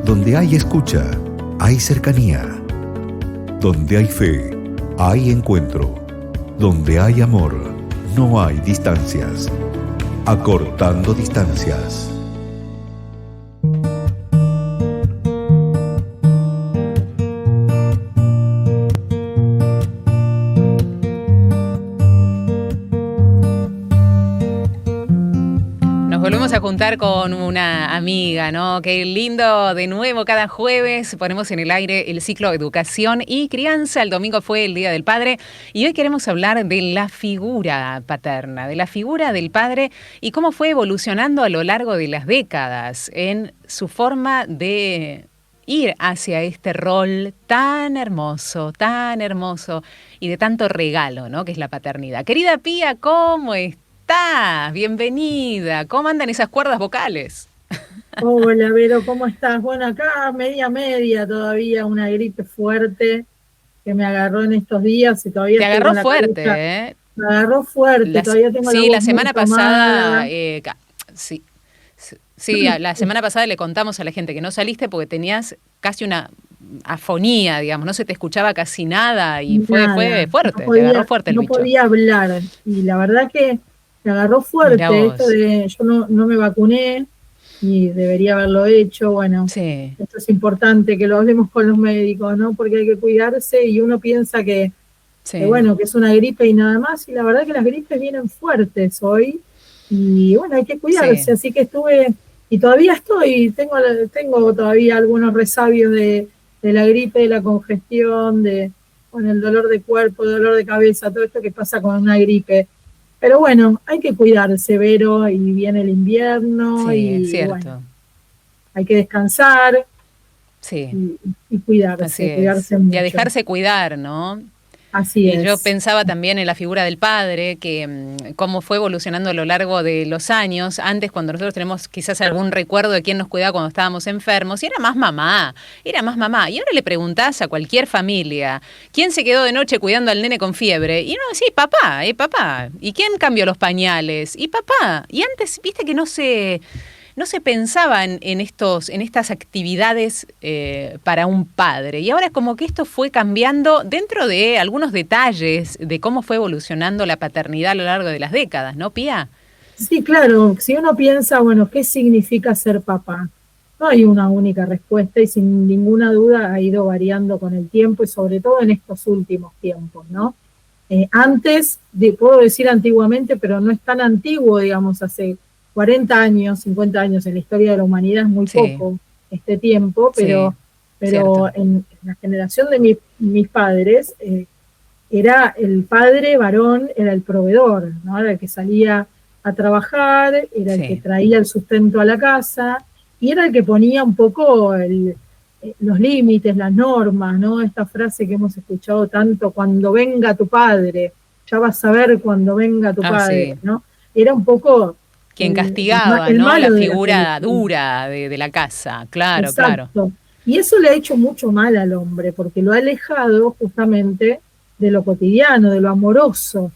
Donde hay escucha, hay cercanía. Donde hay fe, hay encuentro. Donde hay amor, no hay distancias. Acortando distancias. Volvemos a juntar con una amiga, ¿no? Qué lindo, de nuevo cada jueves ponemos en el aire el ciclo Educación y Crianza. El domingo fue el Día del Padre y hoy queremos hablar de la figura paterna, de la figura del padre y cómo fue evolucionando a lo largo de las décadas en su forma de ir hacia este rol tan hermoso y de tanto regalo, ¿no? Que es la paternidad. Querida Pía, ¿cómo estás? Bienvenida. ¿Cómo andan esas cuerdas vocales? Hola, Vero, ¿cómo estás? Bueno, acá media todavía, una gripe fuerte que me agarró en estos días y todavía te agarró fuerte, cabeza, ¿eh? Me agarró fuerte, todavía tengo la voz la semana pasada, la semana pasada le contamos a la gente que no saliste porque tenías casi una afonía, digamos, no se te escuchaba casi nada y fue fuerte, te agarró fuerte el bicho. No podía hablar y la verdad que me agarró fuerte esto de yo no me vacuné y debería haberlo hecho. Bueno, sí. Esto es importante que lo hablemos con los médicos, ¿no? Porque hay que cuidarse y uno piensa que es una gripe y nada más, y la verdad que las gripes vienen fuertes hoy y bueno, hay que cuidarse, así que estuve y todavía tengo todavía algunos resabios de la gripe, de la congestión, el dolor de cuerpo, dolor de cabeza, todo esto que pasa con una gripe. Pero bueno, hay que cuidarse, Vero, y viene el invierno bueno, hay que descansar y cuidarse mucho. Y a dejarse cuidar, ¿no? Así es. Y yo pensaba también en la figura del padre, que cómo fue evolucionando a lo largo de los años. Antes, cuando nosotros tenemos quizás algún recuerdo de quién nos cuidaba cuando estábamos enfermos, y era más mamá. Y ahora le preguntás a cualquier familia, ¿quién se quedó de noche cuidando al nene con fiebre? Y uno decía, papá. ¿Y quién cambió los pañales? Y papá. Y antes, viste que no se pensaba en estas actividades para un padre. Y ahora es como que esto fue cambiando dentro de algunos detalles de cómo fue evolucionando la paternidad a lo largo de las décadas, ¿no, Pía? Sí, claro. Si uno piensa, ¿qué significa ser papá? No hay una única respuesta y sin ninguna duda ha ido variando con el tiempo y sobre todo en estos últimos tiempos, ¿no? Antes, puedo decir antiguamente, pero no es tan antiguo, digamos, hace 40 años, 50 años en la historia de la humanidad es muy poco este tiempo, pero en la generación de mis padres era el padre varón, era el proveedor, ¿no? Era el que salía a trabajar, era el que traía el sustento a la casa y era el que ponía un poco los límites, las normas, ¿no? Esta frase que hemos escuchado tanto, cuando venga tu padre, ya vas a ver cuando venga tu padre, ¿no? Era un poco quien castigaba, ¿no? La figura dura de la casa, claro. Y eso le ha hecho mucho mal al hombre, porque lo ha alejado justamente de lo cotidiano, de lo amoroso,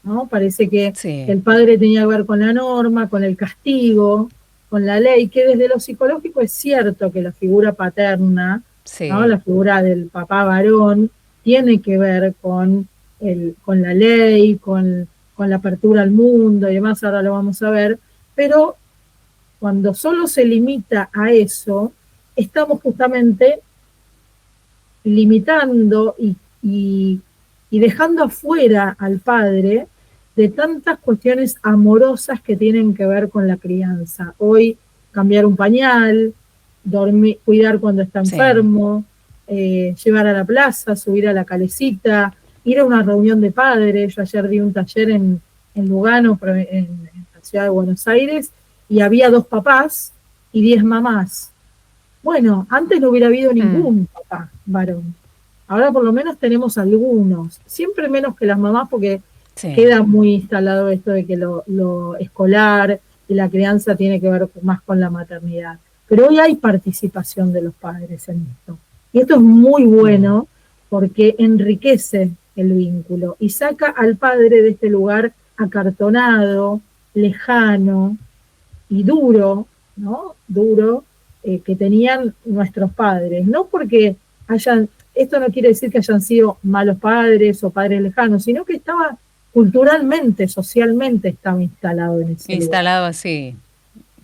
¿no? Parece que el padre tenía que ver con la norma, con el castigo, con la ley, que desde lo psicológico es cierto que la figura paterna, ¿no? La figura del papá varón, tiene que ver con la ley, con la apertura al mundo y demás, ahora lo vamos a ver, pero cuando solo se limita a eso, estamos justamente limitando y dejando afuera al padre de tantas cuestiones amorosas que tienen que ver con la crianza. Hoy, cambiar un pañal, cuidar cuando está enfermo, llevar a la plaza, subir a la calecita, ir a una reunión de padres. Yo ayer di un taller en Lugano, en la ciudad de Buenos Aires, y había 2 papás y 10 mamás. Bueno, antes no hubiera habido ningún papá varón. Ahora por lo menos tenemos algunos, siempre menos que las mamás porque queda muy instalado esto de que lo escolar y la crianza tiene que ver más con la maternidad. Pero hoy hay participación de los padres en esto. Y esto es muy bueno porque enriquece el vínculo y saca al padre de este lugar acartonado, lejano y duro, ¿no? Duro, que tenían nuestros padres, no porque esto no quiere decir que hayan sido malos padres o padres lejanos, sino que estaba culturalmente, socialmente estaba instalado en ese Instalado lugar. así.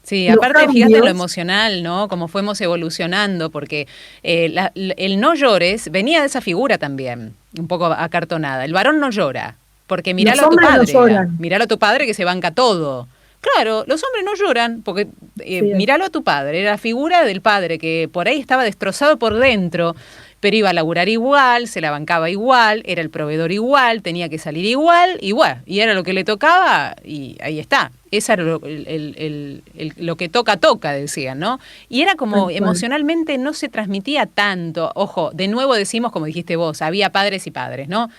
Sí, Los aparte fíjate lo cambios, emocional, ¿no? Cómo fuimos evolucionando, porque el no llores venía de esa figura también, un poco acartonada. El varón no llora, porque los míralo a tu hombres no padre, lloran, míralo a tu padre que se banca todo. Claro, los hombres no lloran, porque sí, míralo a tu padre, era la figura del padre que por ahí estaba destrozado por dentro, pero iba a laburar igual, se la bancaba igual, era el proveedor igual, tenía que salir igual, y era lo que le tocaba, y ahí está. Esa era lo que toca, decían, ¿no? Y era como tal cual. emocionalmente no se transmitía tanto. Ojo, de nuevo decimos, como dijiste vos, había padres y padres, ¿no?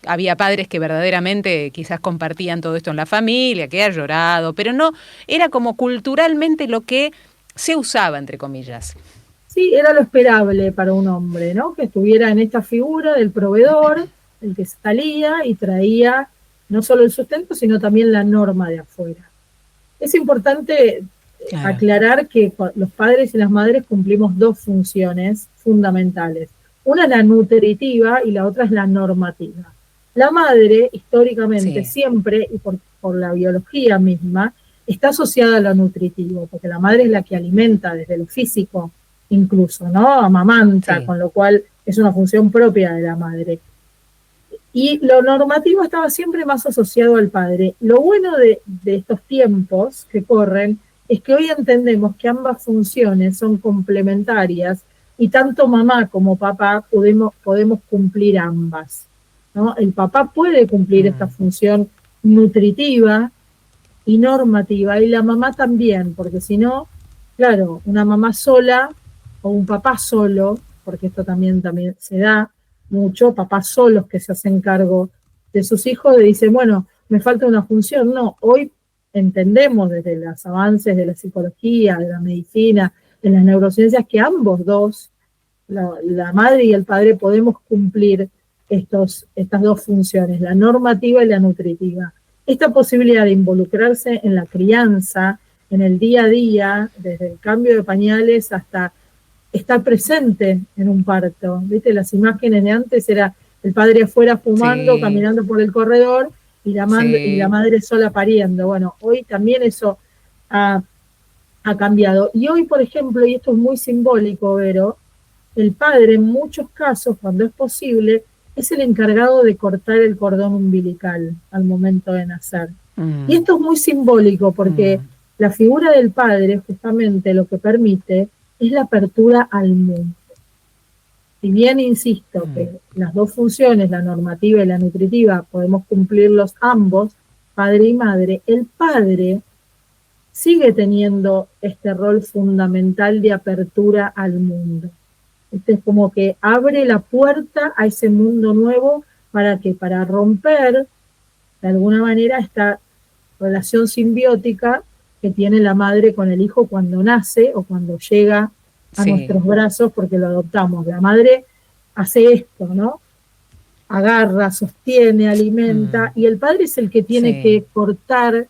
Había padres que verdaderamente quizás compartían todo esto en la familia, que ha llorado, pero no, era como culturalmente lo que se usaba, entre comillas. Sí, era lo esperable para un hombre, ¿no? Que estuviera en esta figura del proveedor, el que salía y traía no solo el sustento, sino también la norma de afuera. Es importante Claro. aclarar que los padres y las madres cumplimos dos funciones fundamentales. Una es la nutritiva y la otra es la normativa. La madre, históricamente, Sí, siempre, y por la biología misma, está asociada a lo nutritivo, porque la madre es la que alimenta desde lo físico, incluso, ¿no? Amamanta, sí. con lo cual es una función propia de la madre. Y lo normativo estaba siempre más asociado al padre. Lo bueno de estos tiempos que corren es que hoy entendemos que ambas funciones son complementarias y tanto mamá como papá podemos cumplir ambas, ¿no? El papá puede cumplir esta Mm, función nutritiva y normativa y la mamá también, porque si no, claro, una mamá sola o un papá solo, porque esto también se da mucho, papás solos que se hacen cargo de sus hijos y dicen, bueno, me falta una función. No, hoy entendemos desde los avances de la psicología, de la medicina, de las neurociencias, que ambos dos, la madre y el padre, podemos cumplir estas dos funciones, la normativa y la nutritiva. Esta posibilidad de involucrarse en la crianza, en el día a día, desde el cambio de pañales hasta estar presente en un parto. ¿Viste? Las imágenes de antes era el padre afuera fumando, sí, caminando por el corredor y la sí. madre sola pariendo. Bueno, hoy también eso ha, ha cambiado. Y hoy, por ejemplo, y esto es muy simbólico, Vero, el padre en muchos casos, cuando es posible, es el encargado de cortar el cordón umbilical al momento de nacer. Y Mm, esto es muy simbólico porque mm, la figura del padre justamente lo que permite es la apertura al mundo. Si bien insisto mm. que las dos funciones, la normativa y la nutritiva, podemos cumplirlos ambos, padre y madre, el padre sigue teniendo este rol fundamental de apertura al mundo. Este es como que abre la puerta a ese mundo nuevo para romper de alguna manera esta relación simbiótica que tiene la madre con el hijo cuando nace o cuando llega a Sí. nuestros brazos porque lo adoptamos. La madre hace esto, ¿no? Agarra, sostiene, alimenta, Mm, y el padre es el que tiene sí. que cortar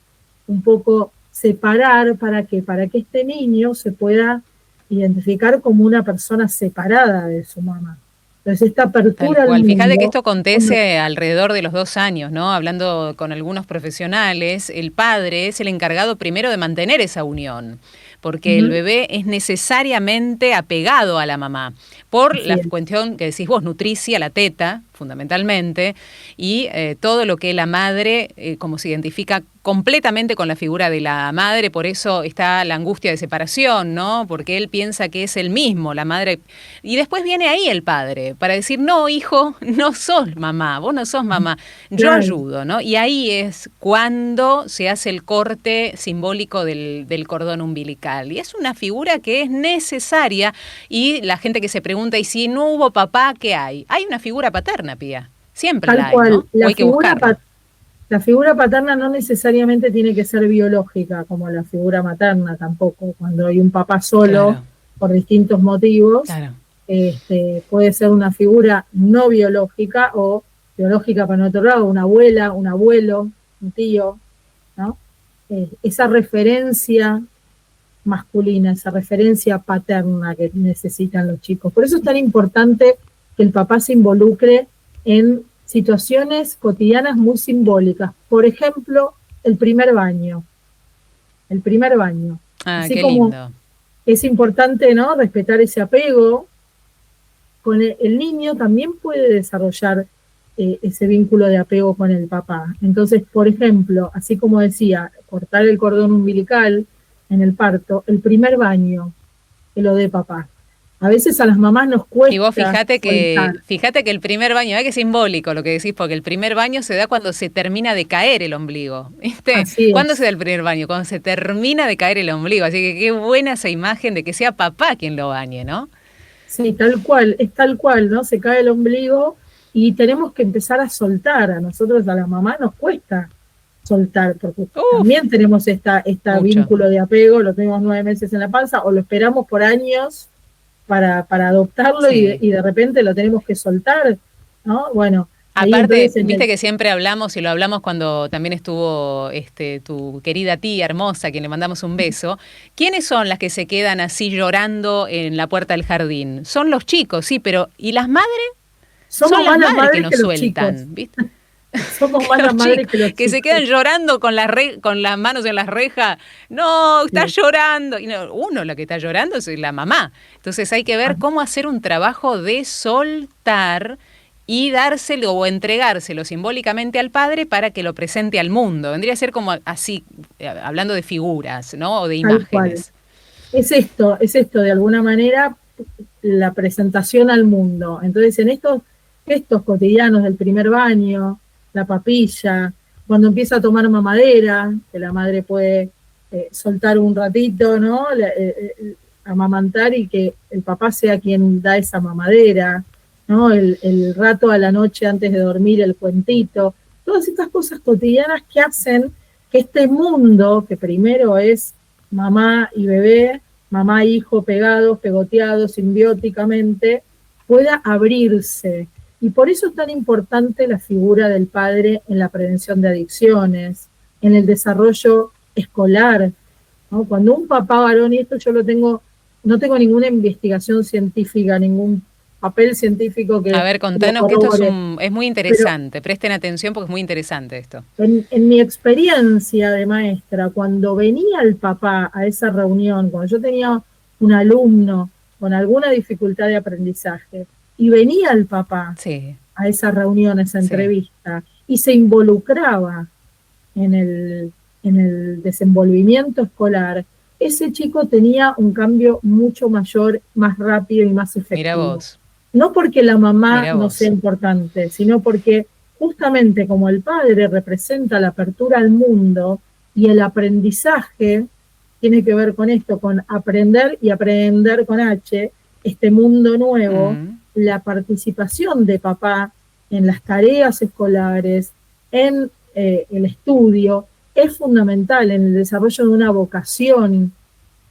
un poco, separar para que este niño se pueda identificar como una persona separada de su mamá. Entonces, esta Tal apertura al cual. Fíjate que mundo, esto acontece alrededor de los 2 años, ¿no? Hablando con algunos profesionales, el padre es el encargado primero de mantener esa unión, porque el uh-huh, bebé es necesariamente apegado a la mamá, por así la es, cuestión que decís vos, nutricia, la teta, fundamentalmente, y todo lo que la madre, como se identifica completamente con la figura de la madre, por eso está la angustia de separación, ¿no? Porque él piensa que es el mismo, la madre. Y después viene ahí el padre para decir, no, hijo, no sos mamá, vos no sos mamá, yo claro. ayudo, ¿no? Y ahí es cuando se hace el corte simbólico del cordón umbilical. Y es una figura que es necesaria y la gente que se pregunta, ¿y si no hubo papá, qué hay? Hay una figura paterna, Pía. Siempre Tal la hay, cual, ¿no? O hay que buscarla. la figura paterna no necesariamente tiene que ser biológica, como la figura materna tampoco. Cuando hay un papá solo, Claro, por distintos motivos, claro. puede ser una figura no biológica o biológica para otro lado, una abuela, un abuelo, un tío, ¿no? Esa referencia masculina, esa referencia paterna que necesitan los chicos. Por eso es tan importante que el papá se involucre en situaciones cotidianas muy simbólicas. Por ejemplo, el primer baño. El primer baño. Así qué como lindo. es importante, ¿no?, respetar ese apego, con el niño también puede desarrollar ese vínculo de apego con el papá. Entonces, por ejemplo, así como decía, cortar el cordón umbilical en el parto, el primer baño que lo dé papá. A veces a las mamás nos cuesta. Y vos fíjate soltar. que el primer baño, que es simbólico lo que decís, porque el primer baño se da cuando se termina de caer el ombligo, ¿viste? Así ¿Cuándo es. se da el primer baño? Cuando se termina de caer el ombligo. Así que qué buena esa imagen de que sea papá quien lo bañe, ¿no? Sí, tal cual, es tal cual, ¿no? Se cae el ombligo y tenemos que empezar a soltar. A nosotros, a la mamá, nos cuesta soltar, porque también tenemos esta mucho. vínculo de apego, lo tenemos 9 meses en la panza, o lo esperamos por años para adoptarlo, Sí. y de repente lo tenemos que soltar, ¿no? Bueno, ahí Aparte, entonces viste que siempre hablamos, y lo hablamos cuando también estuvo tu querida tía hermosa, a quien le mandamos un beso. ¿Quiénes son las que se quedan así llorando en la puerta del jardín? Son los chicos, sí, pero ¿y las madres? somos Son las más las madres que madres nos que los sueltan, chicos. ¿viste? Somos más las Los madres chicos que los que chicos. se quedan llorando con las manos en las rejas. No, está Sí. llorando. Y no, uno la que está llorando es la mamá. Entonces hay que ver cómo hacer un trabajo de soltar y dárselo o entregárselo simbólicamente al padre para que lo presente al mundo. Vendría a ser como así, hablando de figuras, ¿no? O de Tal cual. imágenes. Es esto, de alguna manera, la presentación al mundo. Entonces, en estos gestos cotidianos del primer baño, la papilla, cuando empieza a tomar mamadera, que la madre puede soltar un ratito, ¿no? Amamantar, y que el papá sea quien da esa mamadera, ¿no? El rato a la noche antes de dormir, el cuentito, todas estas cosas cotidianas que hacen que este mundo, que primero es mamá y bebé, mamá e hijo pegados, pegoteados, simbióticamente, pueda abrirse. Y por eso es tan importante la figura del padre en la prevención de adicciones, en el desarrollo escolar, ¿no? Cuando un papá varón, y esto yo no tengo ninguna investigación científica, ningún papel científico que... A ver, contanos que esto es muy interesante. Presten atención porque es muy interesante esto. En mi experiencia de maestra, cuando venía el papá a esa reunión, cuando yo tenía un alumno con alguna dificultad de aprendizaje, y venía el papá a esa reunión, a esa entrevista, y se involucraba en el desenvolvimiento escolar, ese chico tenía un cambio mucho mayor, más rápido y más efectivo. Mira vos. No porque la mamá no sea importante, sino porque justamente como el padre representa la apertura al mundo, y el aprendizaje tiene que ver con esto, con aprender, y aprender con H, este mundo nuevo, la participación de papá en las tareas escolares, en el estudio, es fundamental en el desarrollo de una vocación,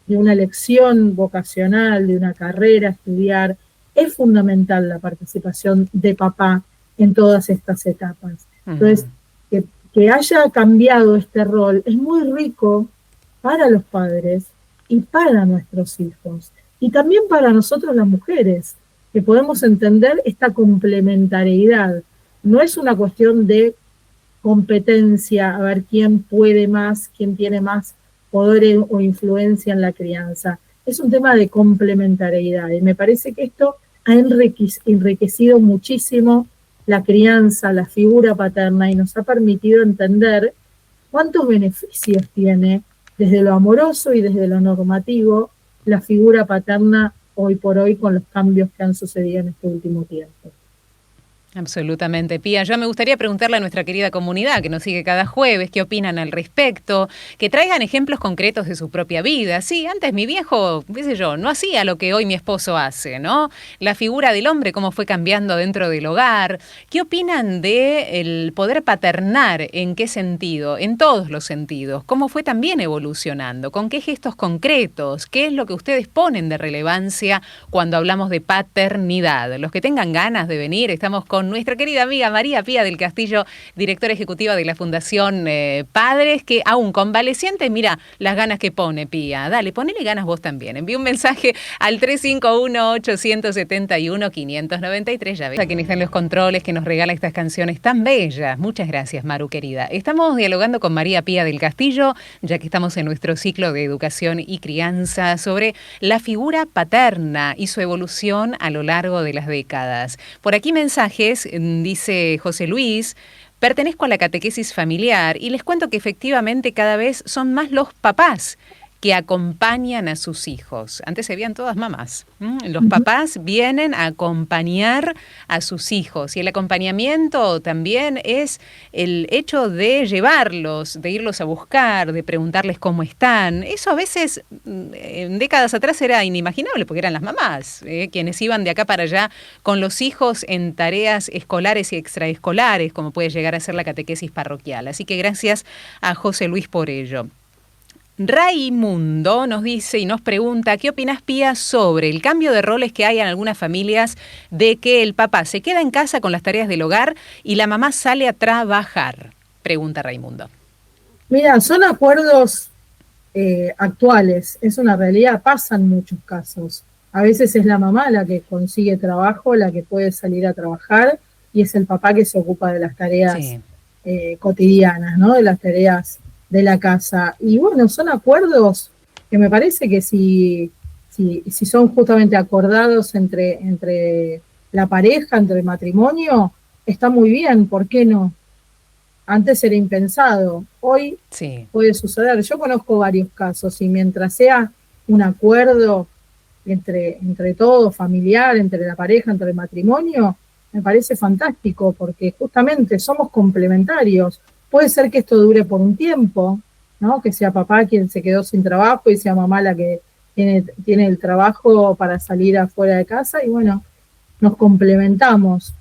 de una elección vocacional, de una carrera a estudiar. Es fundamental la participación de papá en todas estas etapas. Entonces, que haya cambiado este rol es muy rico para los padres y para nuestros hijos. Y también para nosotros las mujeres, que podemos entender esta complementariedad. No es una cuestión de competencia, a ver quién puede más, quién tiene más poder o influencia en la crianza. Es un tema de complementariedad, y me parece que esto ha enriquecido muchísimo la crianza, la figura paterna, y nos ha permitido entender cuántos beneficios tiene desde lo amoroso y desde lo normativo la figura paterna hoy por hoy, con los cambios que han sucedido en este último tiempo. Absolutamente, Pía. Yo me gustaría preguntarle a nuestra querida comunidad que nos sigue cada jueves qué opinan al respecto, que traigan ejemplos concretos de su propia vida. Sí, antes mi viejo, qué sé yo, no hacía lo que hoy mi esposo hace, ¿no? La figura del hombre, cómo fue cambiando dentro del hogar. ¿Qué opinan de el poder paternar? ¿En qué sentido? En todos los sentidos. ¿Cómo fue también evolucionando? ¿Con qué gestos concretos? ¿Qué es lo que ustedes ponen de relevancia cuando hablamos de paternidad? Los que tengan ganas de venir, estamos con con nuestra querida amiga María Pía del Castillo, directora ejecutiva de la Fundación Padres, que aún convaleciente, mira las ganas que pone, Pía. Dale, ponele ganas vos también. Envía un mensaje al 351-871-593. Ya ves a quien está en los controles, que nos regala estas canciones tan bellas. Muchas gracias, Maru, querida. Estamos dialogando con María Pía del Castillo, ya que estamos en nuestro ciclo de educación y crianza, sobre la figura paterna y su evolución a lo largo de las décadas. Por aquí mensajes, dice José Luis: pertenezco a la catequesis familiar y les cuento que efectivamente cada vez son más los papás que acompañan a sus hijos. Antes se veían todas mamás. Los papás vienen a acompañar a sus hijos, y el acompañamiento también es el hecho de llevarlos, de irlos a buscar, de preguntarles cómo están. Eso a veces, en décadas atrás, era inimaginable, porque eran las mamás quienes iban de acá para allá con los hijos en tareas escolares y extraescolares, como puede llegar a ser la catequesis parroquial. Así que gracias a José Luis por ello. Raimundo nos dice y nos pregunta: ¿qué opinas, Pía, sobre el cambio de roles que hay en algunas familias, de que el papá se queda en casa con las tareas del hogar y la mamá sale a trabajar? Pregunta Raimundo. Mira, son acuerdos actuales, es una realidad, pasan muchos casos. A veces es la mamá la que consigue trabajo, la que puede salir a trabajar, y es el papá que se ocupa de las tareas cotidianas, ¿no? De las tareas de la casa. Y bueno, son acuerdos que me parece que si son justamente acordados entre la pareja, entre el matrimonio, está muy bien. ¿Por qué no? Antes era impensado, hoy puede suceder. Yo conozco varios casos, y mientras sea un acuerdo entre todos, familiar, entre la pareja, entre el matrimonio, me parece fantástico, porque justamente somos complementarios. Puede ser que esto dure por un tiempo, ¿no? Que sea papá quien se quedó sin trabajo y sea mamá la que tiene el trabajo para salir afuera de casa, y bueno, nos complementamos.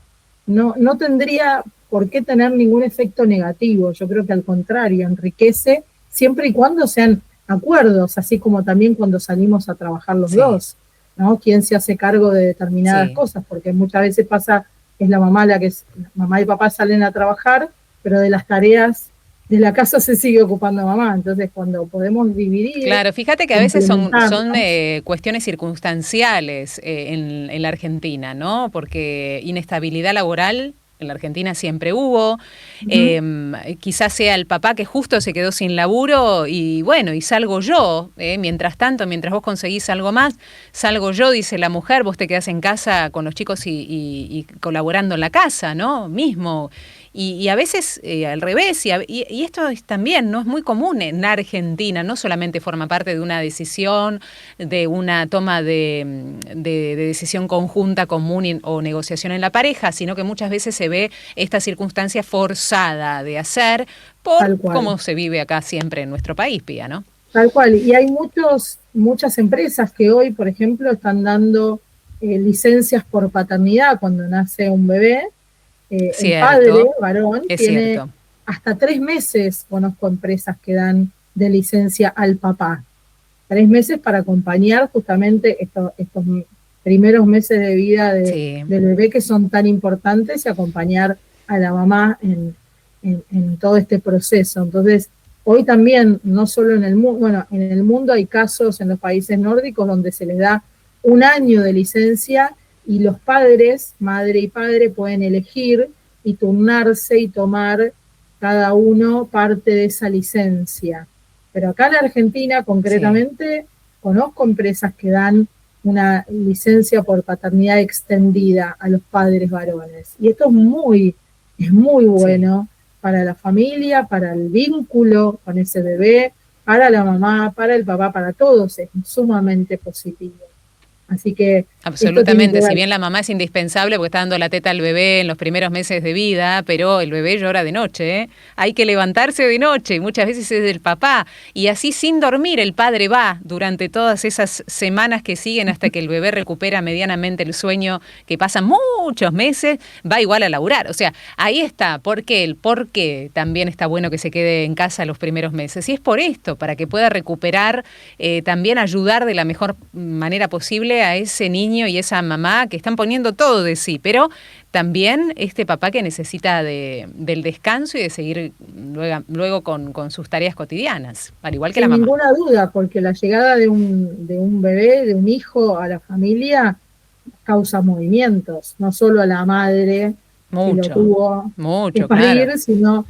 No tendría por qué tener ningún efecto negativo. Yo creo que al contrario, enriquece siempre y cuando sean acuerdos, así como también cuando salimos a trabajar los dos, ¿no? Quién se hace cargo de determinadas cosas, porque muchas veces pasa, es la mamá mamá y papá salen a trabajar, pero de las tareas de la casa se sigue ocupando mamá. Entonces, cuando podemos dividir... Claro, fíjate que a veces son cuestiones circunstanciales en la Argentina, ¿no? Porque inestabilidad laboral en la Argentina siempre hubo. Quizás sea el papá que justo se quedó sin laburo y bueno, y salgo yo. Mientras tanto, mientras vos conseguís algo más, salgo yo, dice la mujer, vos te quedás en casa con los chicos y colaborando en la casa, ¿no? Mismo. Y a veces al revés, y esto también no es muy común en Argentina, no solamente forma parte de una decisión, de una toma de decisión conjunta, común o negociación en la pareja, sino que muchas veces se ve esta circunstancia forzada de hacer por cómo se vive acá siempre en nuestro país, Pía, ¿no? Tal cual, y hay muchas empresas que hoy, por ejemplo, están dando licencias por paternidad cuando nace un bebé. El padre, varón, tiene hasta 3 meses, conozco empresas que dan de licencia al papá. 3 meses para acompañar justamente estos primeros meses de vida del bebé, que son tan importantes, y acompañar a la mamá en todo este proceso. Entonces, hoy también, no solo en el mundo, bueno, en el mundo hay casos en los países nórdicos donde se les da 1 año de licencia, y los padres, madre y padre, pueden elegir y turnarse y tomar cada uno parte de esa licencia. Pero acá en la Argentina, concretamente, conozco empresas que dan una licencia por paternidad extendida a los padres varones. Y esto es muy bueno para la familia, para el vínculo con ese bebé, para la mamá, para el papá, para todos. Es sumamente positivo. Así que absolutamente, si bien la mamá es indispensable porque está dando la teta al bebé en los primeros meses de vida, pero el bebé llora de noche, ¿eh? Hay que levantarse de noche, y muchas veces es el papá, y así sin dormir el padre va durante todas esas semanas que siguen hasta que el bebé recupera medianamente el sueño, que pasan muchos meses, va igual a laburar. O sea, ahí está, ¿por qué? El por qué también está bueno que se quede en casa los primeros meses, y es por esto, para que pueda recuperar, también ayudar de la mejor manera posible a ese niño niño y esa mamá que están poniendo todo de sí, pero también este papá que necesita del descanso y de seguir luego con sus tareas cotidianas, al igual que la Sin mamá. ninguna duda, porque la llegada de un bebé, de un hijo a la familia, causa movimientos, no solo a la madre que lo Mucho, tuvo que mucho, claro. parir, sino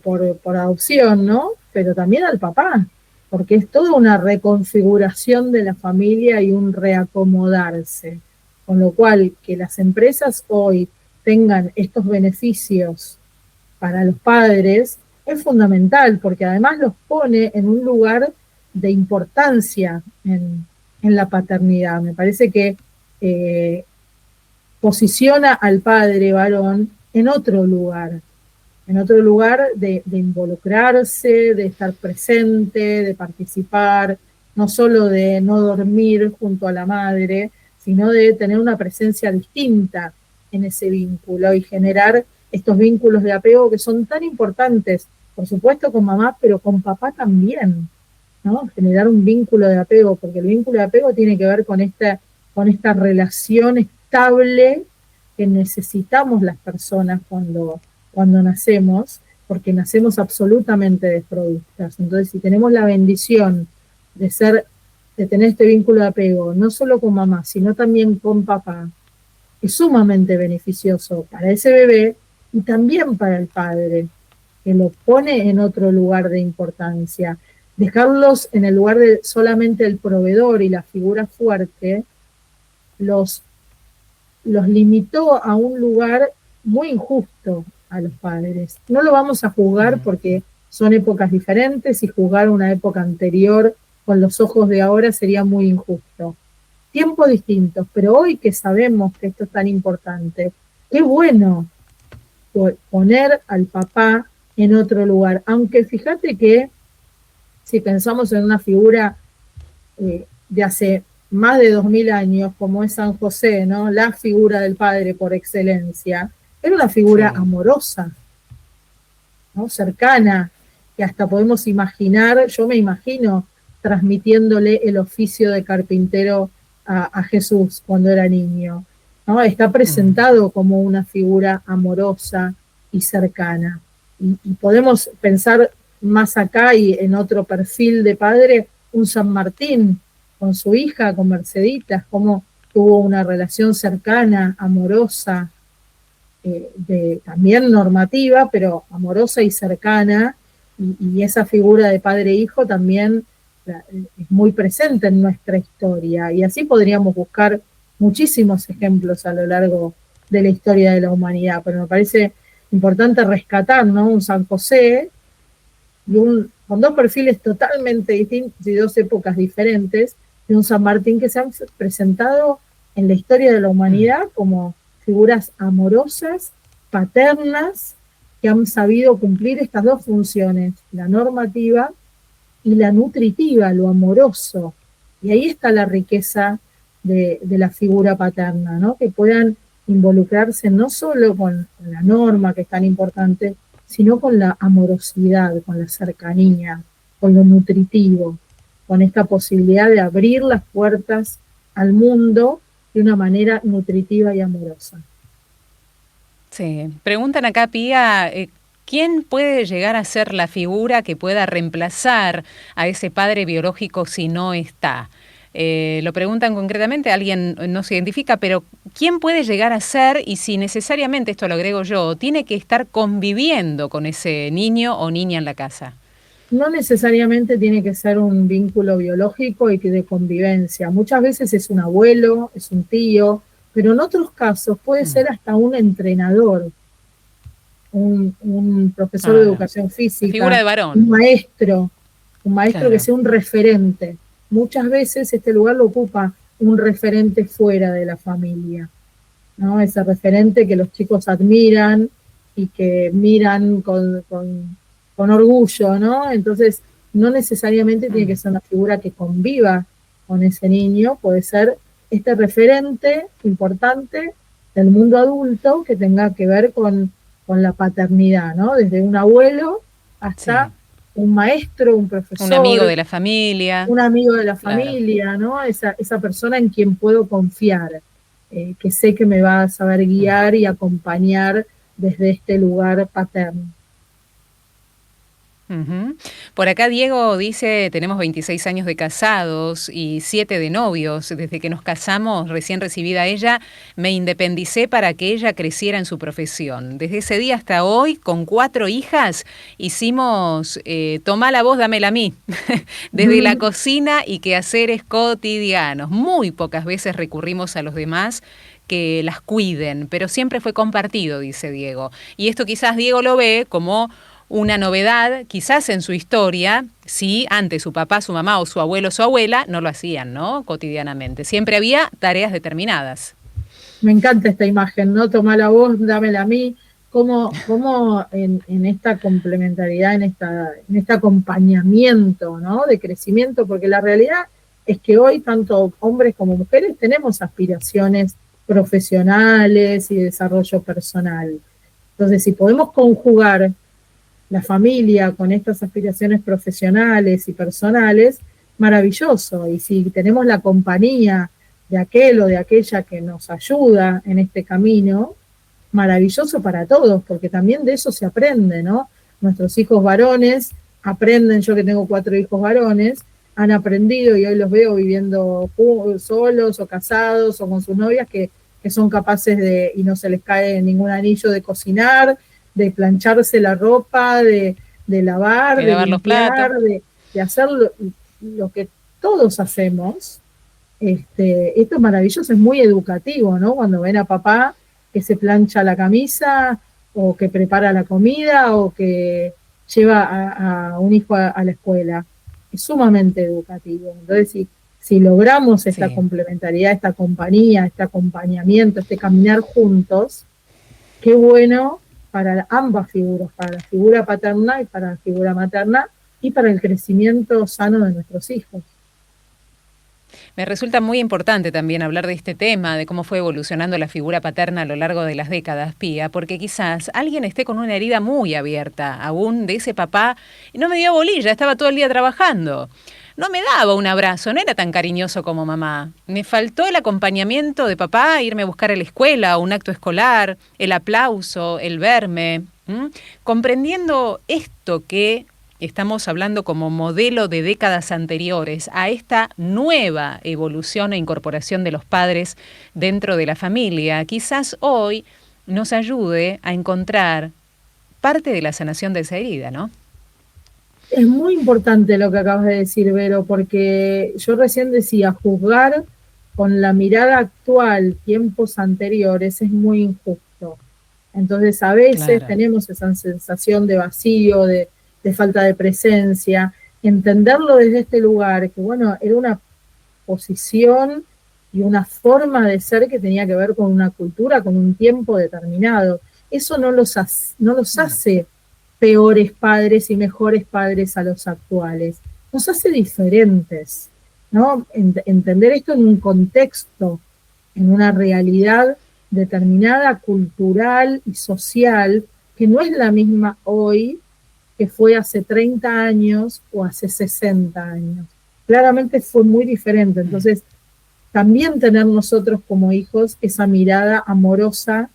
por adopción, ¿no? Pero también al papá, porque es toda una reconfiguración de la familia y un reacomodarse. Con lo cual, que las empresas hoy tengan estos beneficios para los padres es fundamental, porque además los pone en un lugar de importancia en la paternidad. Me parece que eh, posiciona al padre varón en otro lugar de involucrarse, de estar presente, de participar, no solo de no dormir junto a la madre, sino de tener una presencia distinta en ese vínculo y generar estos vínculos de apego que son tan importantes, por supuesto con mamá, pero con papá también, ¿no? Generar un vínculo de apego, porque el vínculo de apego tiene que ver con esta relación estable que necesitamos las personas cuando nacemos, porque nacemos absolutamente desprovistas. Entonces, si tenemos la bendición de tener este vínculo de apego, no solo con mamá, sino también con papá, es sumamente beneficioso para ese bebé y también para el padre, que lo pone en otro lugar de importancia. Dejarlos en el lugar de solamente el proveedor y la figura fuerte, los limitó a un lugar muy injusto a los padres. No lo vamos a juzgar porque son épocas diferentes y juzgar una época anterior con los ojos de ahora sería muy injusto. Tiempos distintos, pero hoy que sabemos que esto es tan importante, qué bueno poner al papá en otro lugar. Aunque fíjate que si pensamos en una figura de hace más de 2000 años, como es San José, ¿no? La figura del padre por excelencia, era una figura amorosa, ¿no? Cercana, que hasta podemos imaginar, yo me imagino transmitiéndole el oficio de carpintero a Jesús cuando era niño, ¿no? Está presentado como una figura amorosa y cercana. Y podemos pensar más acá y en otro perfil de padre, un San Martín con su hija, con Merceditas, cómo tuvo una relación cercana, amorosa, también normativa, pero amorosa y cercana, y esa figura de padre-hijo también es muy presente en nuestra historia, y así podríamos buscar muchísimos ejemplos a lo largo de la historia de la humanidad, pero me parece importante rescatar, ¿no? Un San José con dos perfiles totalmente distintos y dos épocas diferentes, y un San Martín que se han presentado en la historia de la humanidad como figuras amorosas, paternas, que han sabido cumplir estas dos funciones, la normativa y la nutritiva, lo amoroso. Y ahí está la riqueza de la figura paterna, ¿no? Que puedan involucrarse no solo con la norma, que es tan importante, sino con la amorosidad, con la cercanía, con lo nutritivo, con esta posibilidad de abrir las puertas al mundo de una manera nutritiva y amorosa. Sí, preguntan acá, Pía, ¿quién puede llegar a ser la figura que pueda reemplazar a ese padre biológico si no está? Lo preguntan concretamente, alguien no se identifica, pero ¿quién puede llegar a ser y si necesariamente, esto lo agrego yo, tiene que estar conviviendo con ese niño o niña en la casa? No necesariamente tiene que ser un vínculo biológico y de convivencia. Muchas veces es un abuelo, es un tío, pero en otros casos puede ser hasta un entrenador, un profesor de educación física, figura de varón. un maestro Claro. que sea un referente. Muchas veces este lugar lo ocupa un referente fuera de la familia, ¿no? Ese referente que los chicos admiran y que miran con orgullo, ¿no? Entonces, no necesariamente tiene que ser una figura que conviva con ese niño, puede ser este referente importante del mundo adulto que tenga que ver con la paternidad, ¿no? Desde un abuelo hasta un maestro, un Un profesor, amigo de la familia. un amigo de la Claro. familia, ¿no? Esa persona en quien puedo confiar, que sé que me va a saber guiar y acompañar desde este lugar paterno. Ujú. Por acá Diego dice, tenemos 26 años de casados y 7 de novios. Desde que nos casamos, recién recibida ella, me independicé para que ella creciera en su profesión. Desde ese día hasta hoy, con 4 hijas, hicimos tomá la voz, dámela a mí. Desde la cocina y quehaceres cotidianos. Muy pocas veces recurrimos a los demás que las cuiden, pero siempre fue compartido, dice Diego. Y esto quizás Diego lo ve como una novedad, quizás en su historia, si antes su papá, su mamá o su abuelo o su abuela no lo hacían, ¿no? Cotidianamente. Siempre había tareas determinadas. Me encanta esta imagen, ¿no? Tomá la voz, dámela a mí. Cómo en esta complementariedad, en este acompañamiento, ¿no? De crecimiento, porque la realidad es que hoy tanto hombres como mujeres tenemos aspiraciones profesionales y de desarrollo personal. Entonces, si podemos conjugar la familia con estas aspiraciones profesionales y personales, maravilloso. Y si tenemos la compañía de aquel o de aquella que nos ayuda en este camino, maravilloso para todos, porque también de eso se aprende, ¿no? Nuestros hijos varones aprenden, yo que tengo 4 hijos varones, han aprendido y hoy los veo viviendo solos o casados o con sus novias que son capaces de, y no se les cae ningún anillo, de cocinar, de plancharse la ropa, de lavar, de lavar los limpiar, platos. de hacer lo que todos hacemos. Esto es maravilloso, es muy educativo, ¿no? Cuando ven a papá que se plancha la camisa o que prepara la comida o que lleva a un hijo a la escuela. Es sumamente educativo. Entonces, si logramos esta complementariedad, esta compañía, este acompañamiento, este caminar juntos, qué bueno para ambas figuras, para la figura paterna y para la figura materna y para el crecimiento sano de nuestros hijos. Me resulta muy importante también hablar de este tema, de cómo fue evolucionando la figura paterna a lo largo de las décadas, Pía, porque quizás alguien esté con una herida muy abierta, aún de ese papá, y no me dio bolilla, estaba todo el día trabajando. No me daba un abrazo, no era tan cariñoso como mamá. Me faltó el acompañamiento de papá, irme a buscar a la escuela, un acto escolar, el aplauso, el verme. Comprendiendo esto que estamos hablando como modelo de décadas anteriores a esta nueva evolución e incorporación de los padres dentro de la familia, quizás hoy nos ayude a encontrar parte de la sanación de esa herida, ¿no? Es muy importante lo que acabas de decir, Vero, porque yo recién decía, juzgar con la mirada actual, tiempos anteriores, es muy injusto. Entonces, a veces tenemos esa sensación de vacío, de falta de presencia, entenderlo desde este lugar, que bueno, era una posición y una forma de ser que tenía que ver con una cultura, con un tiempo determinado. Eso no los hace peores padres y mejores padres a los actuales, nos hace diferentes, ¿no? Entender esto en un contexto, en una realidad determinada, cultural y social, que no es la misma hoy que fue hace 30 años o hace 60 años. Claramente fue muy diferente. Entonces, también tener nosotros como hijos esa mirada amorosa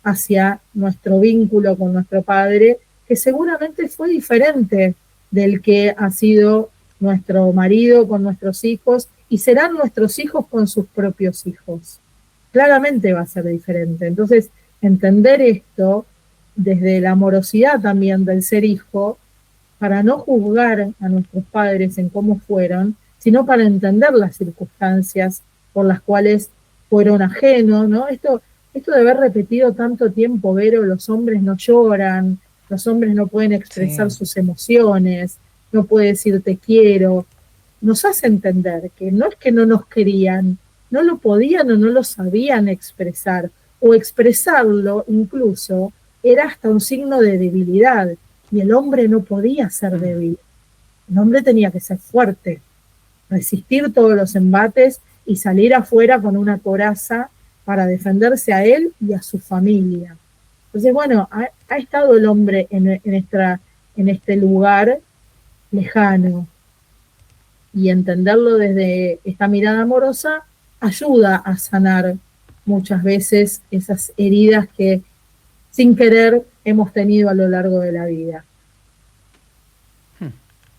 hacia nuestro vínculo con nuestro padre, que seguramente fue diferente del que ha sido nuestro marido con nuestros hijos y serán nuestros hijos con sus propios hijos. Claramente va a ser diferente. Entonces, entender esto desde la amorosidad también del ser hijo, para no juzgar a nuestros padres en cómo fueron, sino para entender las circunstancias por las cuales fueron ajenos, ¿no? Esto de haber repetido tanto tiempo, Vero, los hombres no lloran, los hombres no pueden expresar sus emociones, no puede decir te quiero, nos hace entender que no es que no nos querían, no lo podían o no lo sabían expresar, o expresarlo incluso era hasta un signo de debilidad, y el hombre no podía ser débil, el hombre tenía que ser fuerte, resistir todos los embates y salir afuera con una coraza para defenderse a él y a su familia. Entonces, bueno, ha estado el hombre en este lugar lejano, y entenderlo desde esta mirada amorosa ayuda a sanar muchas veces esas heridas que sin querer hemos tenido a lo largo de la vida.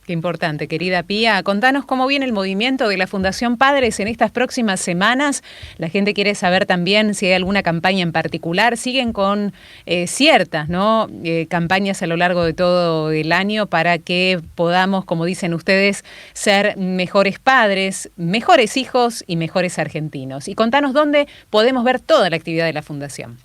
Qué importante, querida Pía. Contanos cómo viene el movimiento de la Fundación Padres en estas próximas semanas. La gente quiere saber también si hay alguna campaña en particular. Siguen con ciertas, ¿no? Campañas a lo largo de todo el año para que podamos, como dicen ustedes, ser mejores padres, mejores hijos y mejores argentinos. Y contanos dónde podemos ver toda la actividad de la Fundación.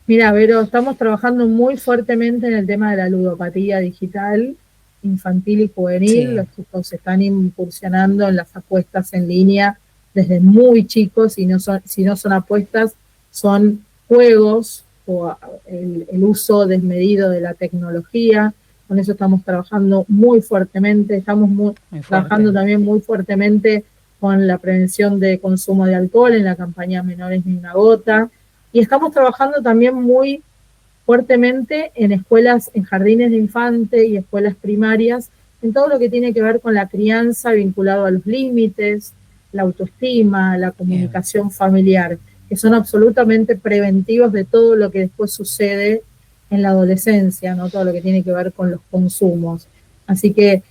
Mira, Vero, estamos trabajando muy fuertemente en el tema de la ludopatía digital, infantil y juvenil. Sí. Los chicos están incursionando en las apuestas en línea desde muy chicos, y si no son apuestas, son juegos o el uso desmedido de la tecnología. Con eso estamos trabajando muy fuertemente, estamos trabajando también muy fuertemente con la prevención de consumo de alcohol en la campaña Menores ni una gota, y estamos trabajando también muy fuertemente en escuelas, en jardines de infantes y escuelas primarias, en todo lo que tiene que ver con la crianza vinculado a los límites, la autoestima, la comunicación familiar, que son absolutamente preventivos de todo lo que después sucede en la adolescencia, ¿no? Todo lo que tiene que ver con los consumos. Así que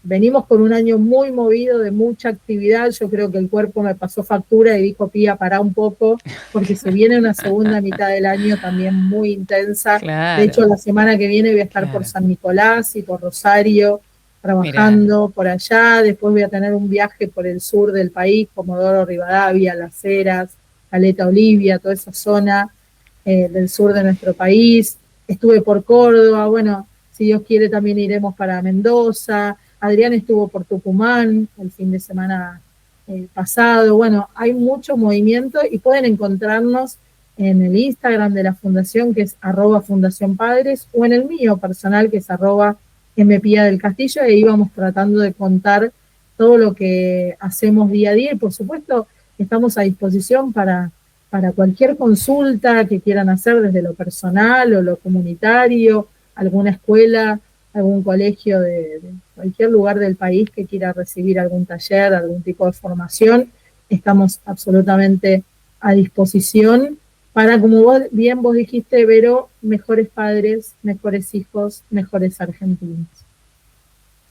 venimos con un año muy movido, de mucha actividad. Yo creo que el cuerpo me pasó factura y dijo: Pía, pará un poco, porque se viene una segunda mitad del año también muy intensa. Claro. De hecho, la semana que viene voy a estar por San Nicolás y por Rosario, trabajando por allá. Después voy a tener un viaje por el sur del país, Comodoro Rivadavia, Las Heras, Caleta Olivia, toda esa zona del sur de nuestro país. Estuve por Córdoba, bueno, si Dios quiere también iremos para Mendoza. Adrián estuvo por Tucumán el fin de semana pasado. Bueno, hay mucho movimiento y pueden encontrarnos en el Instagram de la Fundación, que es @fundacionpadres, o en el mío personal, que es @mpia del Castillo, y ahí vamos tratando de contar todo lo que hacemos día a día, y por supuesto estamos a disposición para cualquier consulta que quieran hacer desde lo personal o lo comunitario, alguna escuela, algún colegio de cualquier lugar del país que quiera recibir algún taller, algún tipo de formación. Estamos absolutamente a disposición para, como vos dijiste, Vero, mejores padres, mejores hijos, mejores argentinos.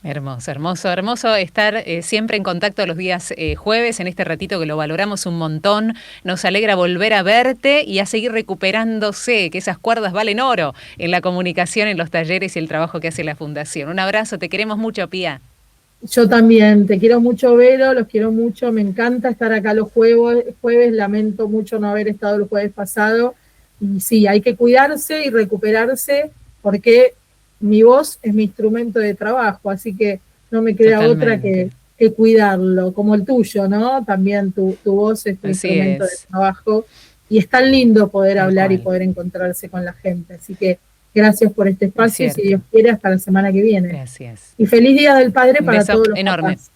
Hermoso, hermoso, hermoso estar siempre en contacto los días jueves, en este ratito que lo valoramos un montón. Nos alegra volver a verte y a seguir recuperándose, que esas cuerdas valen oro en la comunicación, en los talleres y el trabajo que hace la Fundación. Un abrazo, te queremos mucho, Pía. Yo también, te quiero mucho, Vero, los quiero mucho, me encanta estar acá los jueves, lamento mucho no haber estado el jueves pasado, y sí, hay que cuidarse y recuperarse, porque mi voz es mi instrumento de trabajo, así que no me queda otra que cuidarlo, como el tuyo, ¿no? También tu voz es tu instrumento de trabajo, y es tan lindo poder hablar y poder encontrarse con la gente, así que gracias por este espacio, y si Dios quiere, hasta la semana que viene. Gracias. Y feliz Día del Padre para todos los enorme. papás.